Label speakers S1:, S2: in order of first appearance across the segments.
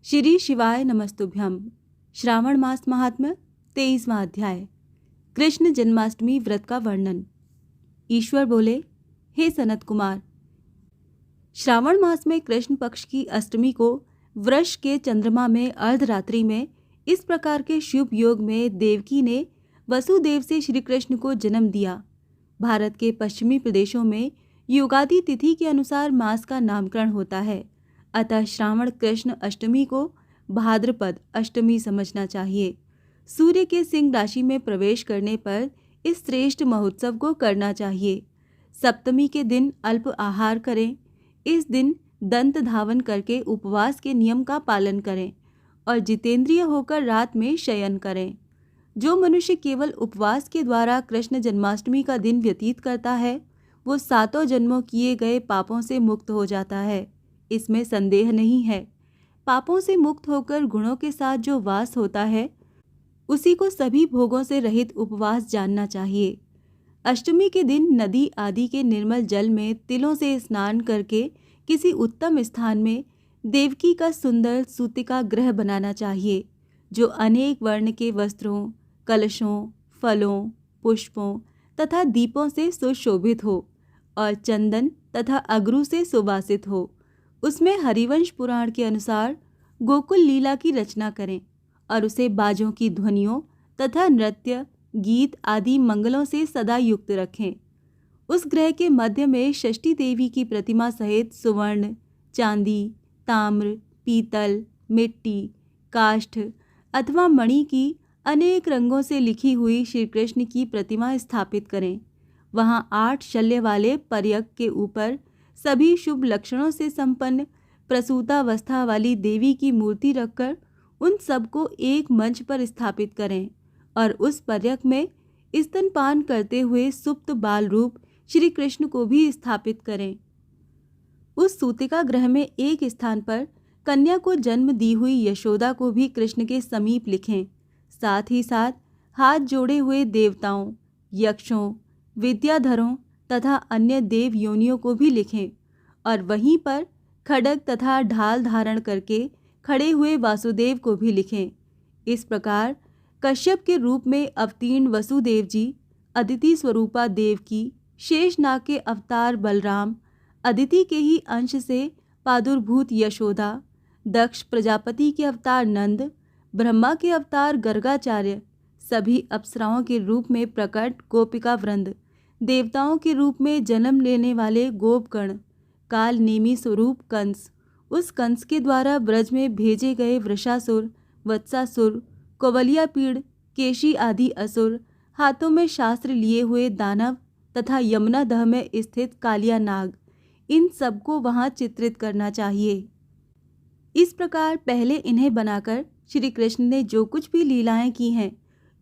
S1: श्री शिवाय नमस्तुभ्यम। श्रावण मास महात्म्य 23वां अध्याय। कृष्ण जन्माष्टमी व्रत का वर्णन। ईश्वर बोले, हे सनत कुमार, श्रावण मास में कृष्ण पक्ष की अष्टमी को वृष के चंद्रमा में अर्धरात्रि में इस प्रकार के शुभ योग में देवकी ने वसुदेव से श्री कृष्ण को जन्म दिया। भारत के पश्चिमी प्रदेशों में युगादि तिथि के अनुसार मास का नामकरण होता है। अतः श्रावण कृष्ण अष्टमी को भाद्रपद अष्टमी समझना चाहिए। सूर्य के सिंह राशि में प्रवेश करने पर इस श्रेष्ठ महोत्सव को करना चाहिए। सप्तमी के दिन अल्प आहार करें। इस दिन दंत धावन करके उपवास के नियम का पालन करें और जितेंद्रिय होकर रात में शयन करें। जो मनुष्य केवल उपवास के द्वारा कृष्ण जन्माष्टमी का दिन व्यतीत करता है, वो सातों जन्मों किए गए पापों से मुक्त हो जाता है, इसमें संदेह नहीं है। पापों से मुक्त होकर गुणों के साथ जो वास होता है, उसी को सभी भोगों से रहित उपवास जानना चाहिए। अष्टमी के दिन नदी आदि के निर्मल जल में तिलों से स्नान करके किसी उत्तम स्थान में देवकी का सुंदर सूतिका गृह बनाना चाहिए, जो अनेक वर्ण के वस्त्रों, कलशों, फलों, पुष्पों तथा दीपों से सुशोभित हो और चंदन तथा अगरू से सुवासित हो। उसमें हरिवंश पुराण के अनुसार गोकुल लीला की रचना करें और उसे बाजों की ध्वनियों तथा नृत्य, गीत आदि मंगलों से सदा युक्त रखें। उस ग्रह के मध्य में षष्ठी देवी की प्रतिमा सहित सुवर्ण, चांदी, ताम्र, पीतल, मिट्टी, काष्ठ अथवा मणि की अनेक रंगों से लिखी हुई श्री कृष्ण की प्रतिमा स्थापित करें। वहाँ 8 शल्य वाले पर्यक के ऊपर सभी शुभ लक्षणों से संपन्न प्रसूतावस्था वाली देवी की मूर्ति रखकर उन सबको एक मंच पर स्थापित करें और उस पर्यक में स्तनपान करते हुए सुप्त बाल रूप श्री कृष्ण को भी स्थापित करें। उस सूतिका ग्रह में एक स्थान पर कन्या को जन्म दी हुई यशोदा को भी कृष्ण के समीप लिखें। साथ ही साथ हाथ जोड़े हुए देवताओं, यक्षों, विद्याधरों तथा अन्य देव योनियों को भी लिखें और वहीं पर खड्ग तथा ढाल धारण करके खड़े हुए वासुदेव को भी लिखें। इस प्रकार कश्यप के रूप में अवतीर्ण वसुदेव जी, अदिति स्वरूपा देवकी, शेषनाग के अवतार बलराम, अदिति के ही अंश से प्रादुर्भूत यशोदा, दक्ष प्रजापति के अवतार नंद, ब्रह्मा के अवतार गर्गाचार्य, सभी अप्सराओं के रूप में प्रकट गोपिका वृंद, देवताओं के रूप में जन्म लेने वाले गोपगण, काल नेमी स्वरूप कंस, उस कंस के द्वारा ब्रज में भेजे गए वृषासुर, वत्सासुर, कौवलियापीड़, केशी आदि असुर, हाथों में शास्त्र लिए हुए दानव तथा यमुना दह में स्थित कालिया नाग, इन सबको वहाँ चित्रित करना चाहिए। इस प्रकार पहले इन्हें बनाकर श्री कृष्ण ने जो कुछ भी लीलाएं की हैं,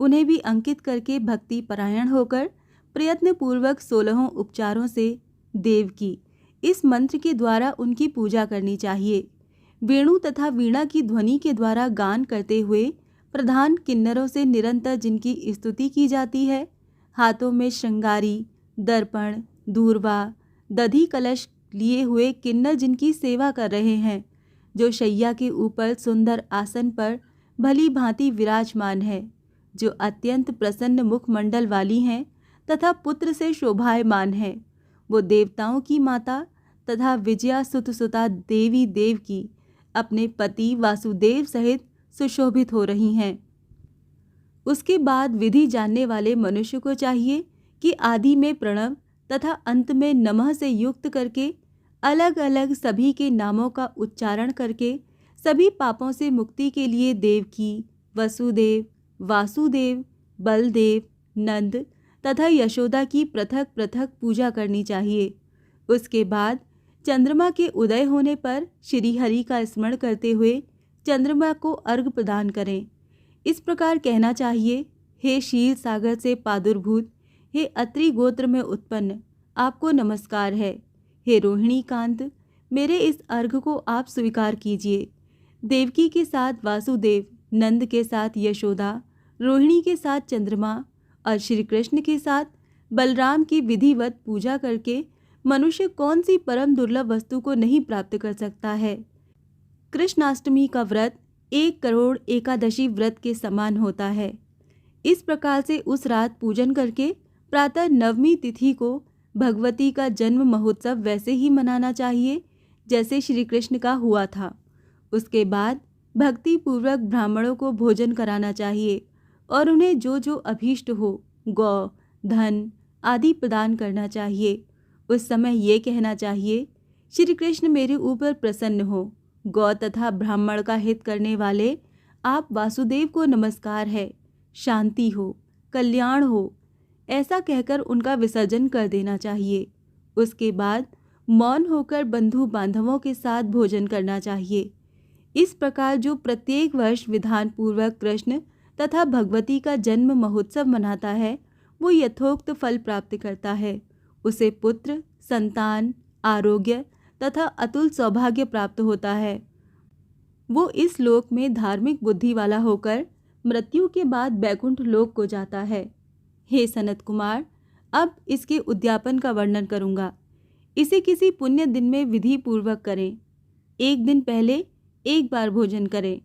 S1: उन्हें भी अंकित करके भक्ति परायण होकर प्रयत्न पूर्वक 16 उपचारों से देवकी इस मंत्र के द्वारा उनकी पूजा करनी चाहिए। वेणु तथा वीणा की ध्वनि के द्वारा गान करते हुए प्रधान किन्नरों से निरंतर जिनकी स्तुति की जाती है, हाथों में श्रृंगारी, दर्पण, दूर्वा, दधि कलश लिए हुए किन्नर जिनकी सेवा कर रहे हैं, जो शैया के ऊपर सुंदर आसन पर भली भांति विराजमान है, जो अत्यंत प्रसन्न मुखमंडल वाली हैं तथा पुत्र से शोभायमान है, वो देवताओं की माता तथा विजया सुतसुता देवी देवकी अपने पति वासुदेव सहित सुशोभित हो रही हैं। उसके बाद विधि जानने वाले मनुष्य को चाहिए कि आदि में प्रणव तथा अंत में नमः से युक्त करके अलग अलग सभी के नामों का उच्चारण करके सभी पापों से मुक्ति के लिए देवकी, वसुदेव, वासुदेव, बलदेव, नंद तथा यशोदा की पृथक पृथक पूजा करनी चाहिए। उसके बाद चंद्रमा के उदय होने पर श्री हरि का स्मरण करते हुए चंद्रमा को अर्घ्य प्रदान करें। इस प्रकार कहना चाहिए, हे क्षीर सागर से प्रादुर्भूत, हे अत्रि गोत्र में उत्पन्न, आपको नमस्कार है। हे रोहिणी कांत, मेरे इस अर्घ्य को आप स्वीकार कीजिए। देवकी के साथ वासुदेव, नंद के साथ यशोदा, रोहिणी के साथ चंद्रमा और श्री कृष्ण के साथ बलराम की विधिवत पूजा करके मनुष्य कौन सी परम दुर्लभ वस्तु को नहीं प्राप्त कर सकता है। कृष्णाष्टमी का व्रत 1 करोड़ एकादशी व्रत के समान होता है। इस प्रकार से उस रात पूजन करके प्रातः नवमी तिथि को भगवती का जन्म महोत्सव वैसे ही मनाना चाहिए जैसे श्री कृष्ण का हुआ था। उसके बाद भक्ति पूर्वक ब्राह्मणों को भोजन कराना चाहिए और उन्हें जो जो अभीष्ट हो गौ, धन आदि प्रदान करना चाहिए। उस समय ये कहना चाहिए, श्री कृष्ण मेरे ऊपर प्रसन्न हो। गौ तथा ब्राह्मण का हित करने वाले आप वासुदेव को नमस्कार है। शांति हो, कल्याण हो, ऐसा कहकर उनका विसर्जन कर देना चाहिए। उसके बाद मौन होकर बंधु बांधवों के साथ भोजन करना चाहिए। इस प्रकार जो प्रत्येक वर्ष विधान पूर्वक कृष्ण तथा भगवती का जन्म महोत्सव मनाता है वो यथोक्त फल प्राप्त करता है। उसे पुत्र, संतान, आरोग्य तथा अतुल सौभाग्य प्राप्त होता है। वो इस लोक में धार्मिक बुद्धि वाला होकर मृत्यु के बाद बैकुंठ लोक को जाता है। हे सनत कुमार, अब इसके उद्यापन का वर्णन करूँगा। इसे किसी पुण्य दिन में विधि पूर्वक करें। एक दिन पहले एक बार भोजन करें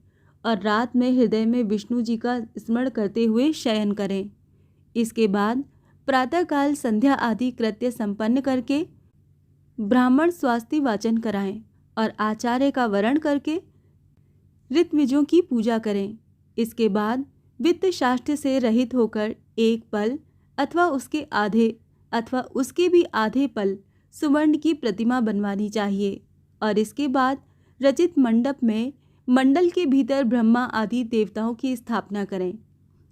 S1: और रात में हृदय में विष्णु जी का स्मरण करते हुए शयन करें। इसके बाद प्रातःकाल संध्या आदि कृत्य संपन्न करके ब्राह्मण स्वास्ति वाचन कराएं और आचार्य का वरण करके ऋत्विजों की पूजा करें। इसके बाद वित्त शास्त्र से रहित होकर एक पल अथवा उसके आधे अथवा उसके भी आधे पल सुवर्ण की प्रतिमा बनवानी चाहिए और इसके बाद रचित मंडप में मंडल के भीतर ब्रह्मा आदि देवताओं की स्थापना करें।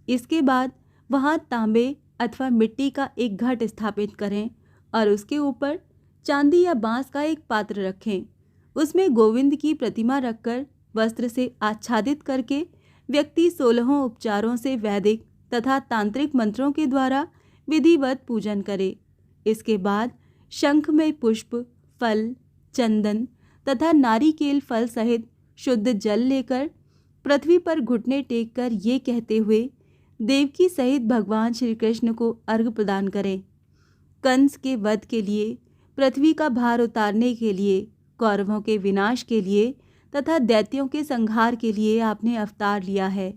S1: इसके बाद वहाँ तांबे अथवा मिट्टी का एक घट स्थापित करें और उसके ऊपर चांदी या बांस का एक पात्र रखें। उसमें गोविंद की प्रतिमा रखकर वस्त्र से आच्छादित करके व्यक्ति 16 उपचारों से वैदिक तथा तांत्रिक मंत्रों के द्वारा विधिवत पूजन करे। इसके बाद शंख में पुष्प, फल, चंदन तथा नारिकेल फल सहित शुद्ध जल लेकर पृथ्वी पर घुटने टेक कर ये कहते हुए देवकी सहित भगवान श्री कृष्ण को अर्घ्य प्रदान करें। कंस के वध के लिए, पृथ्वी का भार उतारने के लिए, कौरवों के विनाश के लिए तथा दैत्यों के संहार के लिए आपने अवतार लिया है।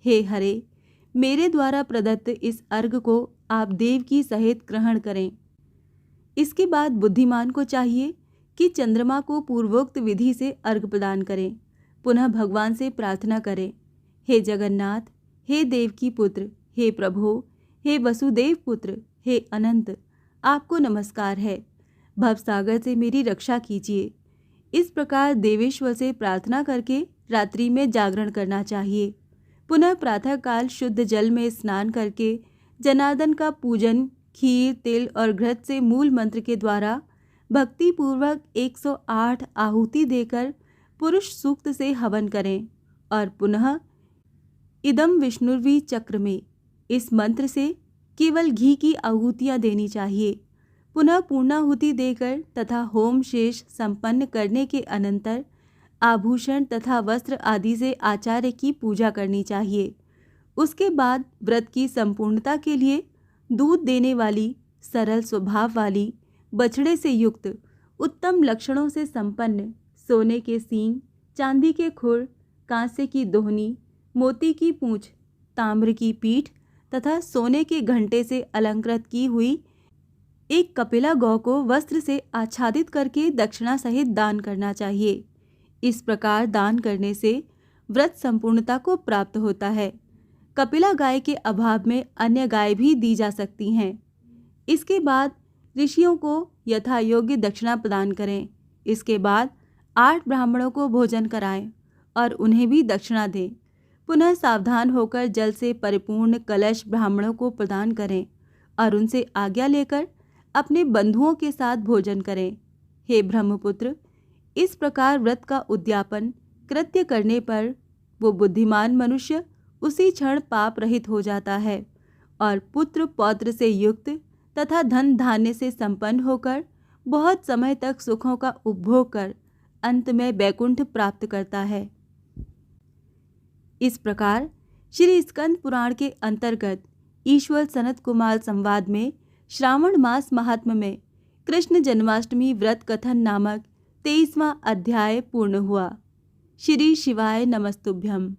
S1: हे हरे, मेरे द्वारा प्रदत्त इस अर्घ्य को आप देवकी सहित ग्रहण करें। इसके बाद बुद्धिमान को चाहिए कि चंद्रमा को पूर्वोक्त विधि से अर्घ्य प्रदान करें। पुनः भगवान से प्रार्थना करें, हे जगन्नाथ, हे देवकी पुत्र, हे प्रभो, हे वसुदेव पुत्र, हे अनंत, आपको नमस्कार है। भवसागर से मेरी रक्षा कीजिए। इस प्रकार देवेश्वर से प्रार्थना करके रात्रि में जागरण करना चाहिए। पुनः प्रातःकाल शुद्ध जल में स्नान करके जनार्दन का पूजन खीर, तिल और घृत से मूल मंत्र के द्वारा भक्ति पूर्वक 108 आहुति देकर पुरुष सूक्त से हवन करें और पुनः इदम विष्णुर्वी चक्र में इस मंत्र से केवल घी की आहुतियाँ देनी चाहिए। पुनः पूर्णाहुति देकर तथा होम शेष संपन्न करने के अनंतर आभूषण तथा वस्त्र आदि से आचार्य की पूजा करनी चाहिए। उसके बाद व्रत की संपूर्णता के लिए दूध देने वाली, सरल स्वभाव वाली, बछड़े से युक्त, उत्तम लक्षणों से संपन्न, सोने के सींग, चांदी के खुर, कांसे की दोहनी, मोती की पूंछ, ताम्र की पीठ तथा सोने के घंटे से अलंकृत की हुई एक कपिला गौ को वस्त्र से आच्छादित करके दक्षिणा सहित दान करना चाहिए। इस प्रकार दान करने से व्रत संपूर्णता को प्राप्त होता है। कपिला गाय के अभाव में अन्य गाय भी दी जा सकती हैं। इसके बाद ऋषियों को यथा योग्य दक्षिणा प्रदान करें। इसके बाद 8 ब्राह्मणों को भोजन कराएं और उन्हें भी दक्षिणा दें। पुनः सावधान होकर जल से परिपूर्ण कलश ब्राह्मणों को प्रदान करें और उनसे आज्ञा लेकर अपने बंधुओं के साथ भोजन करें। हे ब्रह्मपुत्र, इस प्रकार व्रत का उद्यापन कृत्य करने पर वो बुद्धिमान मनुष्य उसी क्षण पाप रहित हो जाता है और पुत्र पौत्र से युक्त तथा धन धान्य से संपन्न होकर बहुत समय तक सुखों का उपभोग कर अंत में वैकुंठ प्राप्त करता है। इस प्रकार श्री स्कंद पुराण के अंतर्गत ईश्वर सनत कुमार संवाद में श्रावण मास महात्म्य में कृष्ण जन्माष्टमी व्रत कथन नामक 23वां अध्याय पूर्ण हुआ। श्री शिवाय नमस्तुभ्यम।